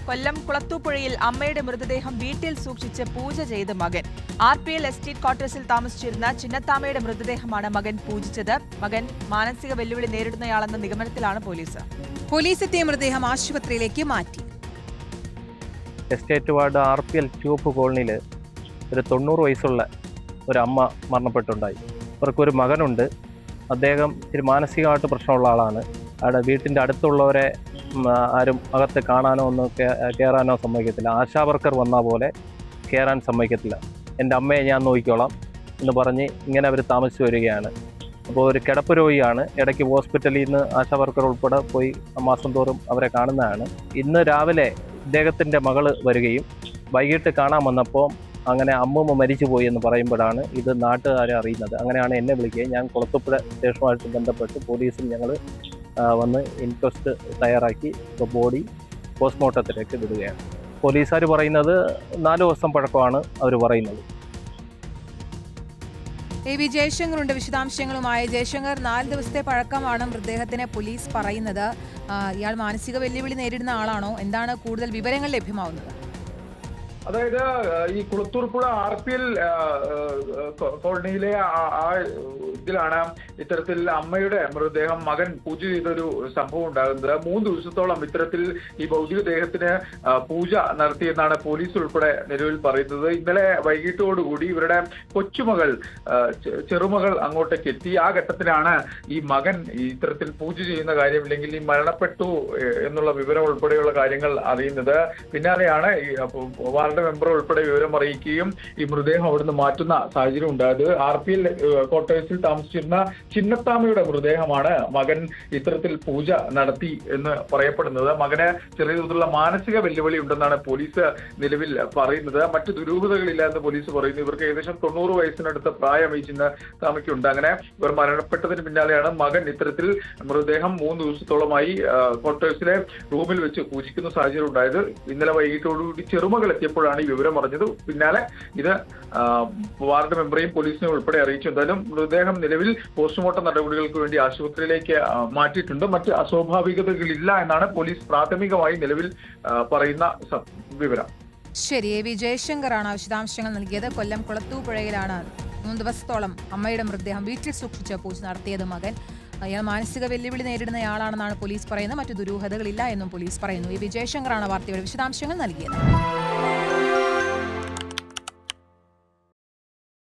കൊല്ലം കുളത്തൂപ്പുഴയിൽ അമ്മയുടെ മൃതദേഹം വീട്ടിൽ സൂക്ഷിച്ച് പൂജ ചെയ്ത് മകൻ. RPL എസ്റ്റേറ്റ് ക്വാർട്ടേഴ്സിൽ താമസിച്ചിരുന്ന ചിന്നത്താമ്മയുടെ മൃതദേഹമാണ് മകൻ പൂജിച്ചത്. മകൻ മാനസിക വെല്ലുവിളി നേരിടുന്നയാളെന്ന നിഗമനത്തിലാണ് പോലീസ്. പോലീസ് എത്തിയ മൃതദേഹം ആശുപത്രിയിലേക്ക് മാറ്റി. എസ്റ്റേറ്റ് വാർഡ് RPL ചുവപ്പ് കോളനിയിൽ ഒരു 90 വയസ്സുള്ള ഒരു അമ്മ മരണപ്പെട്ടുണ്ടായി. അവർക്കൊരു മകനുണ്ട്. അദ്ദേഹം ഇച്ചിരി മാനസികമായിട്ട് പ്രശ്നമുള്ള ആളാണ്. അവിടെ വീട്ടിൻ്റെ അടുത്തുള്ളവരെ ആരും അകത്ത് കാണാനോ ഒന്നും കയറാനോ സമ്മതിക്കത്തില്ല. ആശാവർക്കർ വന്നാൽ പോലെ കയറാൻ സമ്മതിക്കത്തില്ല. എൻ്റെ അമ്മയെ ഞാൻ നോക്കിക്കോളാം എന്ന് പറഞ്ഞ് ഇങ്ങനെ അവർ താമസിച്ച് വരികയാണ്. അപ്പോൾ ഒരു കിടപ്പ് രോഗിയാണ്. ഇടയ്ക്ക് ഹോസ്പിറ്റലിൽ നിന്ന് ആശാവർക്കർ ഉൾപ്പെടെ പോയി മാസം തോറും അവരെ കാണുന്നതാണ്. ഇന്ന് രാവിലെ ഇദ്ദേഹത്തിൻ്റെ മകൾ വരികയും വൈകിട്ട് കാണാൻ വന്നപ്പോൾ അങ്ങനെ അമ്മൂമ്മ മരിച്ചു പോയി എന്ന് പറയുമ്പോഴാണ് ഇത് നാട്ടുകാരെ അറിയുന്നത്. അങ്ങനെയാണ് എന്നെ വിളിക്കുകയും ഞാൻ കുളത്തൂപ്പുഴ സ്റ്റേഷനുമായിട്ട് ബന്ധപ്പെട്ട് പോലീസും ഞങ്ങൾ വന്ന് ഇൻക്വസ്റ്റ് തയ്യാറാക്കി ബോഡി പോസ്റ്റ്മോർട്ടത്തിലേക്ക് വിടുകയാണ്. പോലീസുകാർ പറയുന്നത് 4 ദിവസം പഴക്കമാണ് അവർ പറയുന്നത്. AV ജയശങ്കറുണ്ട് വിശദാംശങ്ങളുമായി. ജയശങ്കർ, 4 ദിവസത്തെ പഴക്കമാണ് മൃതദേഹത്തിന് പോലീസ് പറയുന്നത്. ഇയാൾ മാനസിക വെല്ലുവിളി നേരിടുന്ന ആളാണോ? എന്താണ് കൂടുതൽ വിവരങ്ങൾ ലഭ്യമാവുന്നത്? അതായത് ഈ കുളത്തൂർപ്പുഴ RPL കോളനിയിലെ ആ ഇതിലാണ് ഇത്തരത്തിൽ അമ്മയുടെ മൃതദേഹം മകൻ പൂജ ചെയ്തൊരു സംഭവം ഉണ്ടാകുന്നത്. 3 ദിവസത്തോളം ഇത്തരത്തിൽ ഈ ഭൗതിക ദേഹത്തിന് പൂജ നടത്തിയെന്നാണ് പോലീസ് ഉൾപ്പെടെ നിലവിൽ പറയുന്നത്. ഇന്നലെ വൈകിട്ടോടുകൂടി ഇവരുടെ കൊച്ചുമകൾ ചെറുമകൾ അങ്ങോട്ടേക്ക് എത്തി. ആ ഘട്ടത്തിലാണ് ഈ മകൻ ഇത്തരത്തിൽ പൂജ ചെയ്യുന്ന കാര്യം, അല്ലെങ്കിൽ ഈ മരണപ്പെട്ടു എന്നുള്ള വിവരം ഉൾപ്പെടെയുള്ള കാര്യങ്ങൾ അറിയുന്നത്. പിന്നാലെയാണ് ഈ വാർഡ് മെമ്പർ ഉൾപ്പെടെ വിവരം അറിയിക്കുകയും ഈ മൃതദേഹം അവിടുന്ന് മാറ്റുന്ന സാഹചര്യം ഉണ്ടായത്. RPL ക്വാർട്ടേഴ്സിൽ താമസിച്ചിരുന്ന ചിന്നത്താമ്മയുടെ മൃതദേഹമാണ് മകൻ ഇത്തരത്തിൽ പൂജ നടത്തി എന്ന് പറയപ്പെടുന്നത്. മകന് ചെറിയ തോതിലുള്ള മാനസിക വെല്ലുവിളി ഉണ്ടെന്നാണ് പോലീസ് നിലവിൽ പറയുന്നത്. മറ്റു ദുരൂഹതകളില്ല എന്ന് പോലീസ് പറയുന്നു. ഇവർക്ക് ഏകദേശം 90 വയസ്സിനടുത്ത പ്രായം ഈ ചിന്നത്താമ്മയ്ക്കുണ്ട്. അങ്ങനെ ഇവർ മരണപ്പെട്ടതിന് പിന്നാലെയാണ് മകൻ ഇത്തരത്തിൽ മൃതദേഹം 3 ദിവസത്തോളമായി ക്വാർട്ടേഴ്സിലെ റൂമിൽ വെച്ച് പൂജിക്കുന്ന സാഹചര്യം ഉണ്ടായത്. ഇന്നലെ വൈകിട്ടോടുകൂടി ചെറുമകൾ എത്തിയപ്പോൾ ഈ വിവരം അറിഞ്ഞത്. പിന്നാലെ ഇത് വാർഡ് മെമ്പറേയും പോലീസിനെ ഉൾപ്പെടെ അറിയിച്ചു. എന്തായാലും മൃതദേഹം നിലവിൽ പോസ്റ്റ്മോർട്ടം നടപടികൾക്ക് വേണ്ടി ആശുപത്രിയിലേക്ക് മാറ്റിയിട്ടുണ്ട്. മറ്റ് അസ്വാഭാവികതകളില്ല എന്നാണ് പോലീസ് പ്രാഥമികമായി നിലവിൽ പറയുന്ന വിവരം. ശരി, AV ജയശങ്കറാണ് വിശദാംശങ്ങൾ നൽകിയത്. കൊല്ലം കുളത്തൂപ്പുഴയിലാണ് 3 ദിവസത്തോളം അമ്മയുടെ മൃതദേഹം വീട്ടിൽ സൂക്ഷിച്ച് പൂജ നടത്തിയത് മകൻ. അയാൾ മാനസിക വെല്ലുവിളി നേരിടുന്നയാളാണെന്നാണ് പോലീസ് പറയുന്നത്. മറ്റു ദുരൂഹതകളില്ല എന്നും പോലീസ് പറയുന്നു. AV ജയശങ്കറാണ് വാർത്തയുടെ വിശദാംശങ്ങൾ നൽകിയത്.